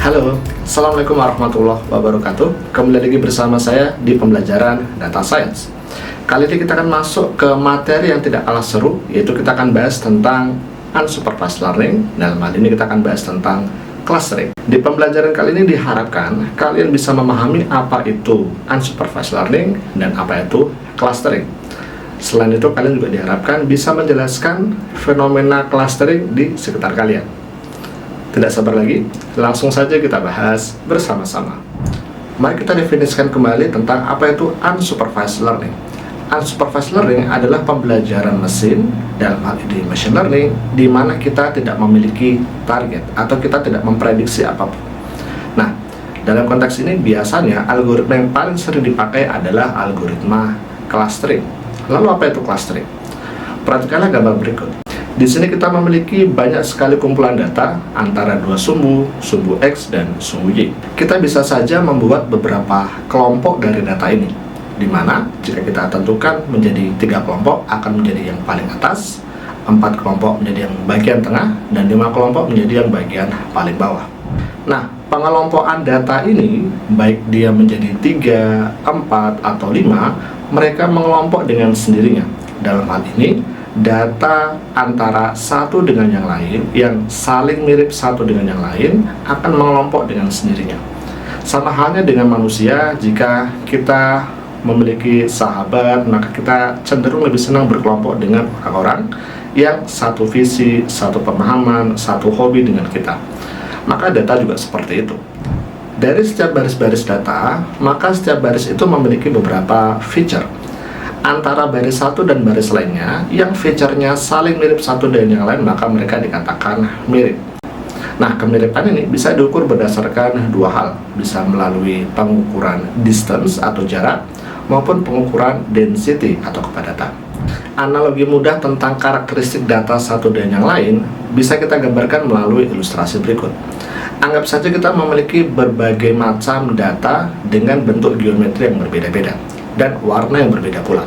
Halo, Assalamualaikum warahmatullahi wabarakatuh. Kembali lagi bersama saya di pembelajaran Data Science. Kali ini kita akan masuk ke materi yang tidak kalah seru, yaitu kita akan bahas tentang unsupervised learning. Dalam hal ini kita akan bahas tentang clustering. Di pembelajaran kali ini diharapkan kalian bisa memahami apa itu unsupervised learning dan apa itu clustering. Selain itu, kalian juga diharapkan bisa menjelaskan fenomena clustering di sekitar kalian. Tidak sabar lagi, langsung saja kita bahas bersama-sama. Mari kita definisikan kembali tentang apa itu unsupervised learning. Unsupervised learning adalah pembelajaran mesin, dalam hal ini machine learning, di mana kita tidak memiliki target atau kita tidak memprediksi apapun. Nah, dalam konteks ini biasanya algoritma yang paling sering dipakai adalah algoritma clustering. Lalu apa itu clustering? Perhatikanlah gambar berikut. Di sini kita memiliki banyak sekali kumpulan data antara dua sumbu X dan sumbu Y. Kita bisa saja membuat beberapa kelompok dari data ini, di mana jika kita tentukan menjadi 3 kelompok akan menjadi yang paling atas, 4 kelompok menjadi yang bagian tengah, dan 5 kelompok menjadi yang bagian paling bawah. Nah, pengelompokan data ini, baik dia menjadi 3, 4, atau 5, mereka mengelompok dengan sendirinya. Dalam hal ini, data antara satu dengan yang lain yang saling mirip satu dengan yang lain akan mengelompok dengan sendirinya. Sama halnya dengan manusia, jika kita memiliki sahabat, maka kita cenderung lebih senang berkelompok dengan orang-orang yang satu visi, satu pemahaman, satu hobi dengan kita. Maka data juga seperti itu. Dari setiap baris-baris data, maka setiap baris itu memiliki beberapa feature. Antara baris satu dan baris lainnya yang feature-nya saling mirip satu dengan yang lain, maka mereka dikatakan mirip. Nah, kemiripan ini bisa diukur berdasarkan dua hal, bisa melalui pengukuran distance atau jarak maupun pengukuran density atau kepadatan. Analogi mudah tentang karakteristik data satu dan yang lain bisa kita gambarkan melalui ilustrasi berikut. Anggap saja kita memiliki berbagai macam data dengan bentuk geometri yang berbeda-beda dan warna yang berbeda pula.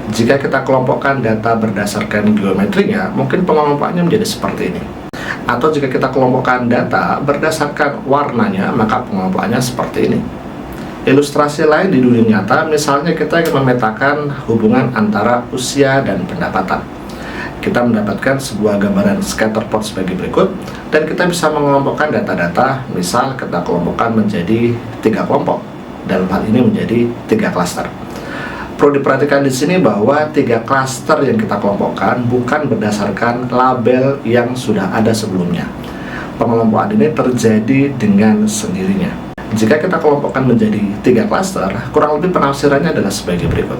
Jika kita kelompokkan data berdasarkan geometrinya, mungkin pengelompokannya menjadi seperti ini. Atau jika kita kelompokkan data berdasarkan warnanya, maka pengelompokannya seperti ini. Ilustrasi lain di dunia nyata, misalnya kita ingin memetakan hubungan antara usia dan pendapatan. Kita mendapatkan sebuah gambaran scatter plot sebagai berikut, dan kita bisa mengelompokkan data-data, misal kita kelompokkan menjadi 3 kelompok. Dalam hal ini menjadi 3 klaster. Perlu diperhatikan di sini bahwa 3 klaster yang kita kelompokkan bukan berdasarkan label yang sudah ada sebelumnya. Pengelompokan ini terjadi dengan sendirinya. Jika kita kelompokkan menjadi 3 klaster, kurang lebih penafsirannya adalah sebagai berikut.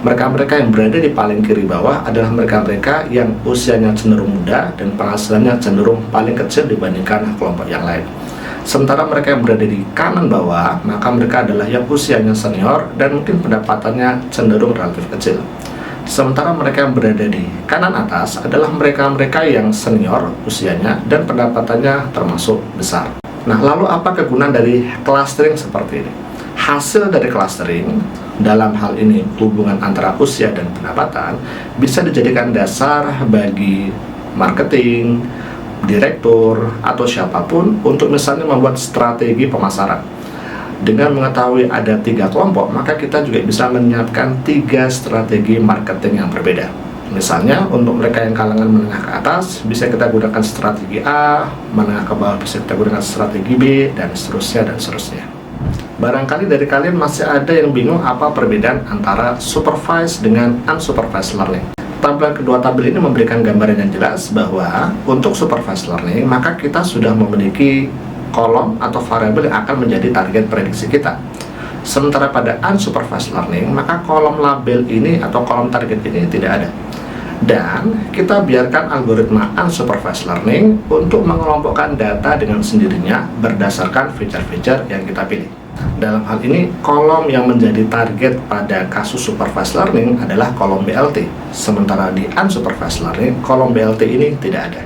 Mereka-mereka yang berada di paling kiri bawah adalah mereka-mereka yang usianya cenderung muda dan penghasilannya cenderung paling kecil dibandingkan kelompok yang lain. Sementara mereka yang berada di kanan bawah, maka mereka adalah yang usianya senior dan mungkin pendapatannya cenderung relatif kecil. Sementara mereka yang berada di kanan atas adalah mereka-mereka yang senior usianya dan pendapatannya termasuk besar. Nah, lalu apa kegunaan dari clustering seperti ini? Hasil dari clustering, dalam hal ini hubungan antara usia dan pendapatan, bisa dijadikan dasar bagi marketing, direktur, atau siapapun untuk misalnya membuat strategi pemasaran. Dengan mengetahui ada 3 kelompok, maka kita juga bisa menyiapkan 3 strategi marketing yang berbeda. Misalnya untuk mereka yang kalangan menengah ke atas, bisa kita gunakan strategi A, menengah ke bawah bisa kita gunakan strategi B, dan seterusnya dan seterusnya. Barangkali dari kalian masih ada yang bingung apa perbedaan antara supervised dengan unsupervised learning. Tampilan kedua tabel ini memberikan gambaran yang jelas bahwa untuk supervised learning, maka kita sudah memiliki kolom atau variabel yang akan menjadi target prediksi kita. Sementara pada unsupervised learning, maka kolom label ini atau kolom target ini tidak ada. Dan kita biarkan algoritma unsupervised learning untuk mengelompokkan data dengan sendirinya berdasarkan feature-feature yang kita pilih. Dalam hal ini, kolom yang menjadi target pada kasus supervised learning adalah kolom BLT. Sementara di unsupervised learning, kolom BLT ini tidak ada.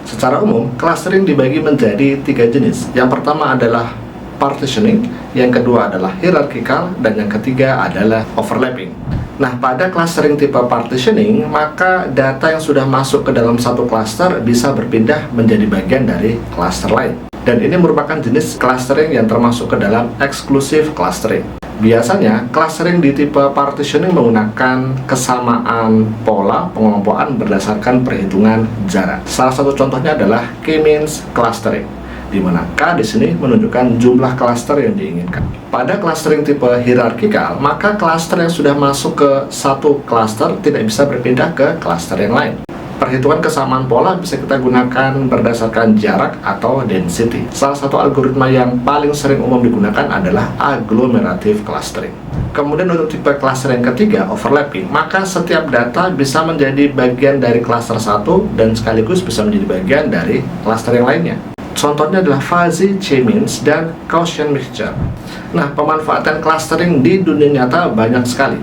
Secara umum, clustering dibagi menjadi 3 jenis. Yang pertama adalah partitioning, yang kedua adalah hierarchical, dan yang ketiga adalah overlapping. Nah, pada clustering tipe partitioning, maka data yang sudah masuk ke dalam satu cluster bisa berpindah menjadi bagian dari cluster lain. Dan ini merupakan jenis clustering yang termasuk ke dalam exclusive clustering. Biasanya, clustering di tipe partitioning menggunakan kesamaan pola pengelompokan berdasarkan perhitungan jarak. Salah satu contohnya adalah K-means clustering, di mana K di sini menunjukkan jumlah cluster yang diinginkan. Pada clustering tipe hierarkikal, maka cluster yang sudah masuk ke satu cluster tidak bisa berpindah ke cluster yang lain. Perhitungan kesamaan pola bisa kita gunakan berdasarkan jarak atau density. Salah satu algoritma yang paling sering umum digunakan adalah agglomerative clustering. Kemudian untuk tipe cluster yang ketiga, overlapping, maka setiap data bisa menjadi bagian dari cluster satu dan sekaligus bisa menjadi bagian dari cluster yang lainnya. Contohnya adalah fuzzy K-means dan Gaussian mixture. Nah, pemanfaatan clustering di dunia nyata banyak sekali.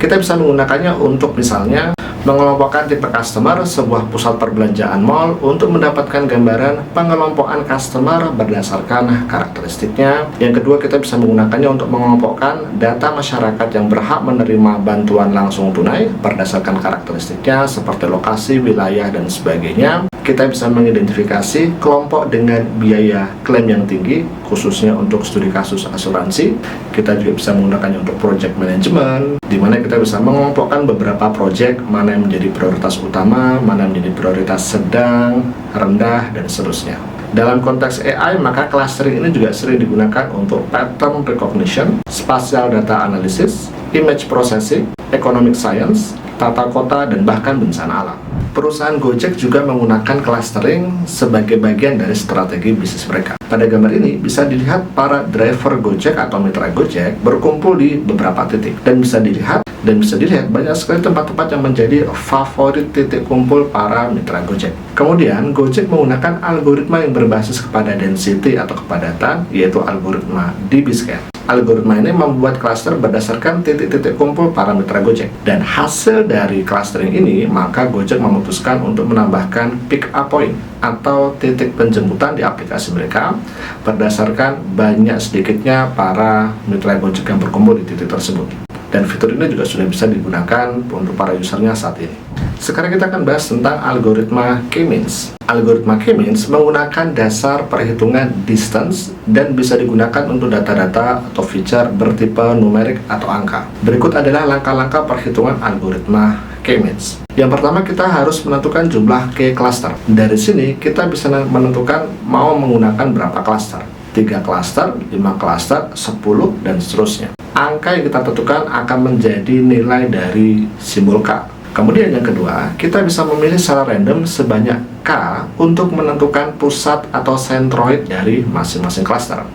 Kita bisa menggunakannya untuk misalnya mengelompokkan tipe customer sebuah pusat perbelanjaan mall untuk mendapatkan gambaran pengelompokan customer berdasarkan karakteristiknya. Yang kedua, kita bisa menggunakannya untuk mengelompokkan data masyarakat yang berhak menerima bantuan langsung tunai berdasarkan karakteristiknya seperti lokasi, wilayah, dan sebagainya. Kita bisa mengidentifikasi kelompok dengan biaya klaim yang tinggi, khususnya untuk studi kasus asuransi. Kita juga bisa menggunakannya untuk project management, di mana kita bisa mengelompokkan beberapa project, mana yang menjadi prioritas utama, mana yang menjadi prioritas sedang, rendah, dan seterusnya. Dalam konteks AI, maka clustering ini juga sering digunakan untuk pattern recognition, spatial data analysis, image processing, economic science, tata kota, dan bahkan bencana alam. Perusahaan Gojek juga menggunakan clustering sebagai bagian dari strategi bisnis mereka. Pada gambar ini bisa dilihat para driver Gojek atau mitra Gojek berkumpul di beberapa titik, dan bisa dilihat banyak sekali tempat-tempat yang menjadi favorit titik kumpul para mitra Gojek. Kemudian Gojek menggunakan algoritma yang berbasis kepada density atau kepadatan, yaitu algoritma DB-scan. Algoritma ini membuat cluster berdasarkan titik-titik kumpul para mitra Gojek. Dan hasil dari clustering ini, maka Gojek memutuskan untuk menambahkan pick up point atau titik penjemputan di aplikasi mereka berdasarkan banyak sedikitnya para mitra Gojek yang berkumpul di titik tersebut. Dan fitur ini juga sudah bisa digunakan untuk para usernya saat ini. Sekarang kita akan bahas tentang algoritma K-means. Algoritma K-means menggunakan dasar perhitungan distance dan bisa digunakan untuk data-data atau feature bertipe numerik atau angka. Berikut adalah langkah-langkah perhitungan algoritma K-means. Yang pertama, kita harus menentukan jumlah K cluster. Dari sini kita bisa menentukan mau menggunakan berapa cluster. 3 cluster, 5 cluster, 10, dan seterusnya. Angka yang kita tentukan akan menjadi nilai dari simbol K. Kemudian yang kedua, kita bisa memilih secara random sebanyak K untuk menentukan pusat atau sentroid dari masing-masing cluster.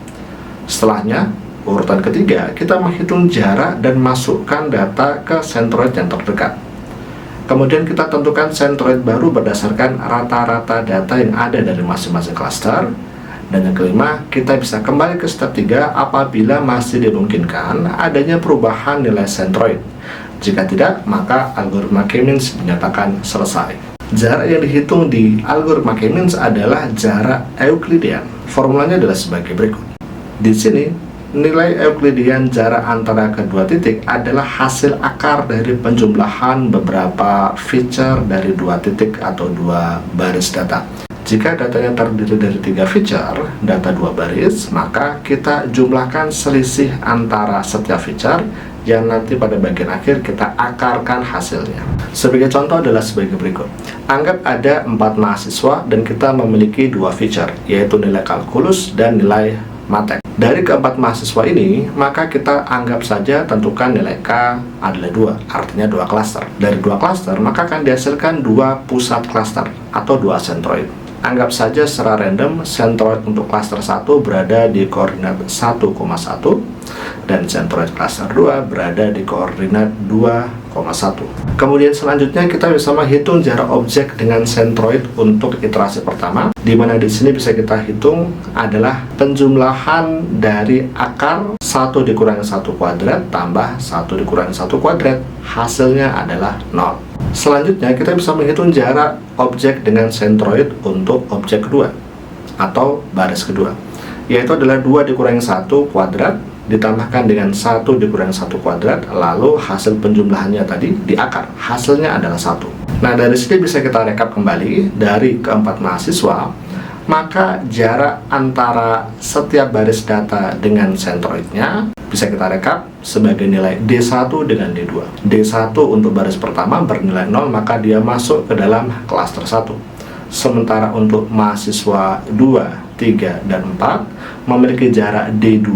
Setelahnya, urutan ketiga, kita menghitung jarak dan masukkan data ke sentroid yang terdekat. Kemudian kita tentukan sentroid baru berdasarkan rata-rata data yang ada dari masing-masing cluster. Dan yang kelima, kita bisa kembali ke step 3 apabila masih dimungkinkan adanya perubahan nilai sentroid. Jika tidak, maka algoritma K-means dinyatakan selesai. Jarak yang dihitung di algoritma K-means adalah jarak Euclidean. Formulanya adalah sebagai berikut. Di sini, nilai Euclidean jarak antara kedua titik adalah hasil akar dari penjumlahan beberapa feature dari dua titik atau dua baris data. Jika datanya terdiri dari 3 feature, data 2 baris, maka kita jumlahkan selisih antara setiap feature yang nanti pada bagian akhir kita akarkan hasilnya. Sebagai contoh adalah sebagai berikut. Anggap ada 4 mahasiswa dan kita memiliki 2 feature, yaitu nilai kalkulus dan nilai matek. Dari keempat mahasiswa ini, maka kita anggap saja tentukan nilai K adalah 2, artinya 2 cluster. Dari 2 cluster, maka akan dihasilkan 2 pusat cluster atau 2 sentroid. Anggap saja secara random sentroid untuk cluster 1 berada di koordinat 1,1 dan sentroid cluster 2 berada di koordinat 2,1. Kemudian selanjutnya kita bisa menghitung jarak objek dengan sentroid untuk iterasi pertama, di mana di sini bisa kita hitung adalah penjumlahan dari akar 1 dikurangi 1 kuadrat tambah 1 dikurangi 1 kuadrat, hasilnya adalah 0. Selanjutnya kita bisa menghitung jarak objek dengan sentroid untuk objek kedua atau baris kedua, yaitu adalah 2 dikurangi 1 kuadrat ditambahkan dengan 1 dikurangi 1 kuadrat, lalu hasil penjumlahannya tadi di akar, hasilnya adalah 1. Nah, dari sini bisa kita rekap kembali dari keempat mahasiswa, maka jarak antara setiap baris data dengan sentroidnya bisa kita rekap sebagai nilai D1 dengan D2. D1 untuk baris pertama bernilai 0, maka dia masuk ke dalam klaster 1. Sementara untuk mahasiswa 2, 3, dan 4 memiliki jarak D2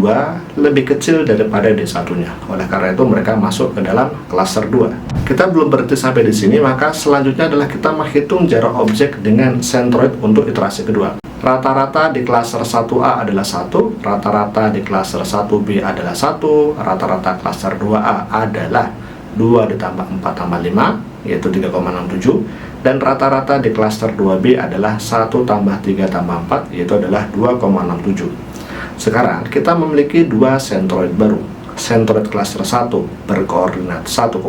lebih kecil daripada D1-nya. Oleh karena itu mereka masuk ke dalam klaster 2. Kita belum berhenti sampai di sini, maka selanjutnya adalah kita menghitung jarak objek dengan sentroid untuk iterasi kedua. Rata-rata di klaster 1A adalah 1, rata-rata di klaster 1B adalah 1, rata-rata klaster 2A adalah 2 ditambah 4 tambah 5, yaitu 3,67, dan rata-rata di klaster 2B adalah 1 tambah 3 tambah 4, yaitu adalah 2,67. Sekarang kita memiliki dua sentroid baru. Sentroid klaster 1 berkoordinat 1,1,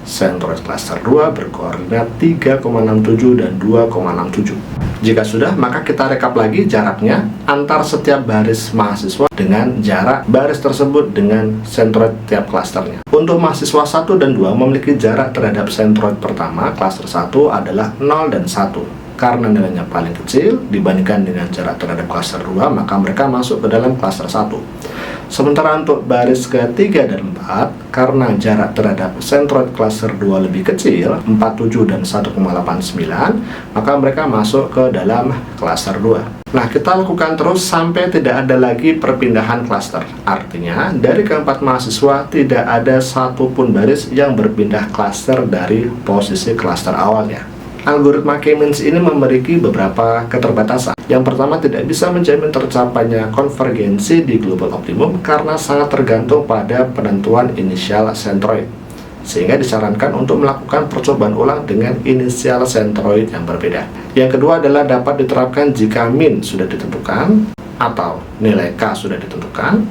sentroid klaster 2 berkoordinat 3,67 dan 2,67. Jika sudah, maka kita rekap lagi jaraknya antar setiap baris mahasiswa dengan jarak baris tersebut dengan sentroid tiap klasternya. Untuk mahasiswa 1 dan 2 memiliki jarak terhadap sentroid pertama, klaster 1 adalah 0 dan 1. Karena nilainya paling kecil dibandingkan dengan jarak terhadap klaster 2, maka mereka masuk ke dalam klaster 1. Sementara untuk baris ketiga dan 4, karena jarak terhadap sentroid klaster 2 lebih kecil, 47 dan 1,89, maka mereka masuk ke dalam klaster 2. Nah, kita lakukan terus sampai tidak ada lagi perpindahan klaster. Artinya, dari keempat mahasiswa tidak ada satupun baris yang berpindah klaster dari posisi klaster awalnya. Algoritma K-means ini memiliki beberapa keterbatasan. Yang pertama, tidak bisa menjamin tercapainya konvergensi di global optimum karena sangat tergantung pada penentuan inisial sentroid, sehingga disarankan untuk melakukan percobaan ulang dengan inisial sentroid yang berbeda. Yang kedua adalah dapat diterapkan jika min sudah ditentukan atau nilai K sudah ditentukan.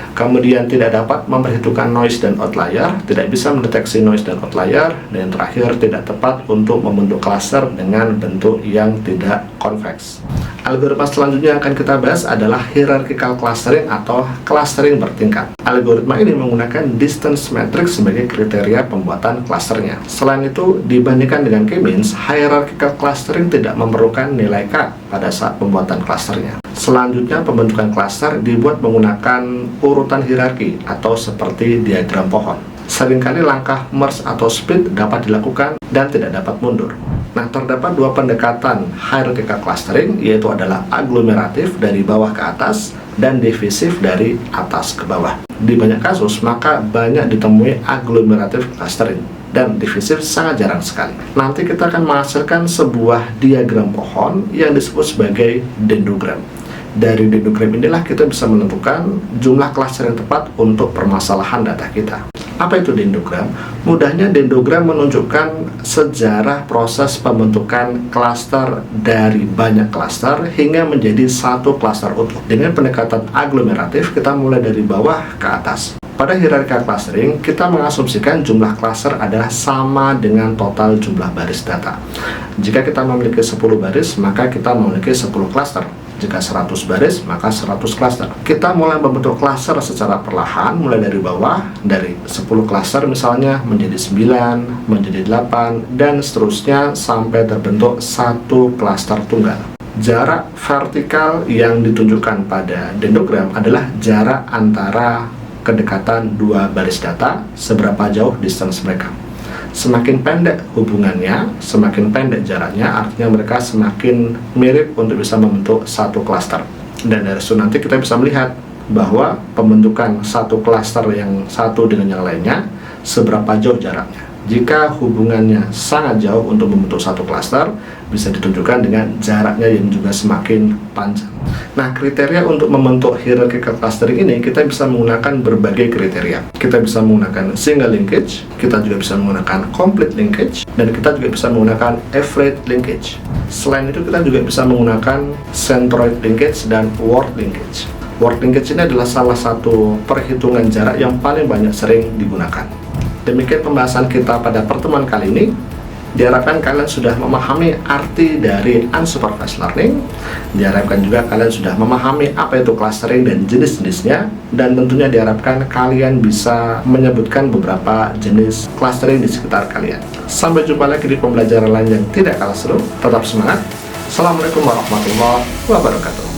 Kemudian tidak dapat memperhitungkan noise dan outlier, tidak bisa mendeteksi noise dan outlier, dan yang terakhir tidak tepat untuk membentuk klaster dengan bentuk yang tidak convex. Algoritma selanjutnya yang akan kita bahas adalah hierarchical clustering atau clustering bertingkat. Algoritma ini menggunakan distance matrix sebagai kriteria pembuatan klasternya. Selain itu, dibandingkan dengan K-means, hierarchical clustering tidak memerlukan nilai K pada saat pembuatan klasternya. Selanjutnya, pembentukan klaster dibuat menggunakan urutan hierarki atau seperti diagram pohon. Seringkali langkah merge atau split dapat dilakukan dan tidak dapat mundur. Nah, terdapat dua pendekatan hierarchical clustering, yaitu adalah aglomeratif dari bawah ke atas dan divisif dari atas ke bawah. Di banyak kasus, maka banyak ditemui aglomeratif clustering, dan divisif sangat jarang sekali. Nanti kita akan menghasilkan sebuah diagram pohon yang disebut sebagai dendrogram. Dari dendrogram inilah kita bisa menentukan jumlah klaster yang tepat untuk permasalahan data kita. Apa itu dendrogram? Mudahnya, dendrogram menunjukkan sejarah proses pembentukan klaster dari banyak klaster hingga menjadi satu klaster utuh. Dengan pendekatan aglomeratif, kita mulai dari bawah ke atas. Pada hierarchical clustering, kita mengasumsikan jumlah klaster adalah sama dengan total jumlah baris data. Jika kita memiliki 10 baris, maka kita memiliki 10 klaster. Jika 100 baris, maka 100 klaster. Kita mulai membentuk klaster secara perlahan, mulai dari bawah, dari 10 klaster misalnya menjadi 9, menjadi 8, dan seterusnya sampai terbentuk satu klaster tunggal. Jarak vertikal yang ditunjukkan pada dendrogram adalah jarak antara kedekatan dua baris data, seberapa jauh distance mereka. Semakin pendek hubungannya, semakin pendek jaraknya, artinya mereka semakin mirip untuk bisa membentuk satu klaster. Dan dari situ nanti kita bisa melihat bahwa pembentukan satu klaster yang satu dengan yang lainnya, seberapa jauh jaraknya. Jika hubungannya sangat jauh untuk membentuk satu klaster, bisa ditunjukkan dengan jaraknya yang juga semakin panjang. Nah, kriteria untuk membentuk hierarchical clustering ini kita bisa menggunakan berbagai kriteria. Kita bisa menggunakan single linkage, kita juga bisa menggunakan complete linkage, dan kita juga bisa menggunakan average linkage. Selain itu, kita juga bisa menggunakan centroid linkage dan word linkage. Word linkage ini adalah salah satu perhitungan jarak yang paling banyak sering digunakan. Demikian pembahasan kita pada pertemuan kali ini. Diharapkan kalian sudah memahami arti dari unsupervised learning. Diharapkan juga kalian sudah memahami apa itu clustering dan jenis-jenisnya. Dan tentunya diharapkan kalian bisa menyebutkan beberapa jenis clustering di sekitar kalian. Sampai jumpa lagi di pembelajaran lain yang tidak kalah seru. Tetap semangat. Assalamualaikum warahmatullahi wabarakatuh.